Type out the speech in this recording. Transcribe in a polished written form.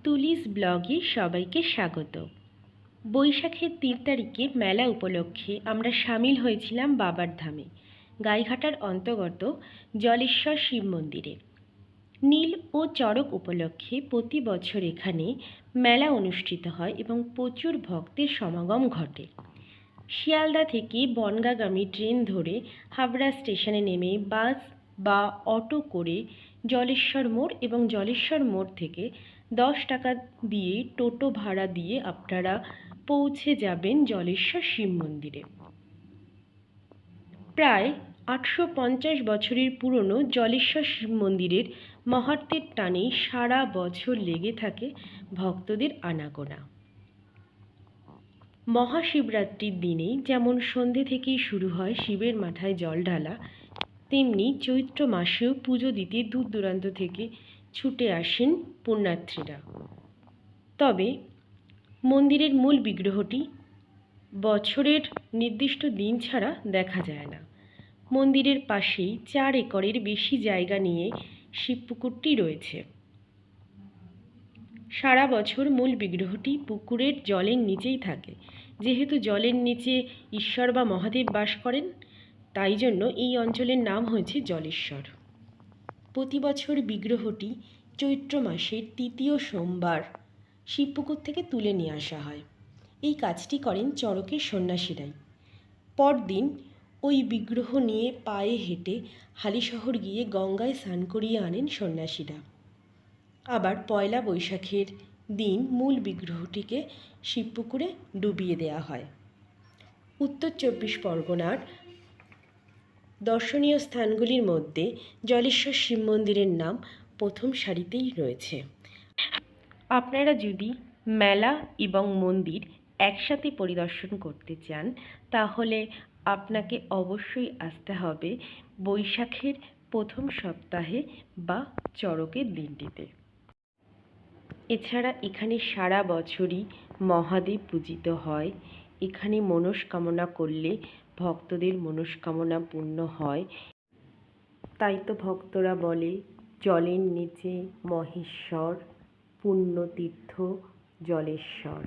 তুলিস ব্লগে সবাইকে স্বাগত। বৈশাখের ৩ তারিখে মেলা উপলক্ষে আমরা সামিল হয়েছিলাম বাবার ধামে, গাইঘাটার অন্তর্গত জলেশ্বর শিব মন্দিরে। নীল ও চড়ক উপলক্ষে প্রতি বছর এখানে মেলা অনুষ্ঠিত হয় এবং প্রচুর ভক্তের সমাগম ঘটে। শিয়ালদা থেকে বনগাঁগামী ট্রেন ধরে হাবড়া স্টেশনে নেমে বাস বা অটো করে জলেশ্বর মোড় এবং জলেশ্বর মোড় থেকে 10 টাকা দিয়ে টোটো ভাড়া দিয়ে আপনারা পৌঁছে যাবেন জলেশ্বর শিব মন্দিরে। প্রায় 850 বছরের পুরনো জলেশ্বর শিব মন্দিরের মাহাত্ম্যের টানে সারা বছর লেগে থাকে ভক্তদের আনাগোনা। মহাশিবরাত্রির দিনে যেমন সন্ধে থেকেই শুরু হয় শিবের মাথায় জল ঢালা, তেমনি চৈত্র মাসেও পুজো দিতে দূর দূরান্ত থেকে ছুটে আসেন পুণ্যার্থীরা। তবে মন্দিরের মূল বিগ্রহটি বছরের নির্দিষ্ট দিন ছাড়া দেখা যায় না। মন্দিরের পাশেই 4 একরের বেশি জায়গা নিয়ে শিবপুকুরটি রয়েছে। সারা বছর মূল বিগ্রহটি পুকুরের জলের নিচেই থাকে। যেহেতু জলের নিচে ঈশ্বর বা মহাদেব বাস করেন, তাই জন্য এই অঞ্চলের নাম হয়েছে জলেশ্বর। প্রতি বছর বিগ্রহটি চৈত্র মাসের 3য় সোমবার শিবপুকুর থেকে তুলে নিয়ে আসা হয়। এই কাজটি করেন চড়কের সন্ন্যাসীরাই। পরদিন ওই বিগ্রহ নিয়ে পায়ে হেঁটে হালিশহর গিয়ে গঙ্গায় স্নান করিয়ে আনেন সন্ন্যাসীরা। আবার পয়লা বৈশাখের দিন মূল বিগ্রহটিকে শিবপুকুরে ডুবিয়ে দেওয়া হয়। উত্তর 24 পরগনার দর্শনীয় স্থানগুলির মধ্যে জলেশ্বর শিব মন্দিরের নাম প্রথম সারিতেই রয়েছে। আপনারা যদি মেলা এবং মন্দির একসাথে পরিদর্শন করতে চান, তাহলে আপনাকে অবশ্যই আসতে হবে বৈশাখের প্রথম সপ্তাহে বা চড়কের দিনটিতে। এছাড়া এখানে সারা বছরই মহাদেব পূজিত হয়। এখানে মনস্কামনা করলে ভক্তদের মনস্কামনা পূর্ণ হয়। তাই তো ভক্তরা বলে, জলের নিচে মহেশ্বর, পুণ্যতীর্থ জলেশ্বর।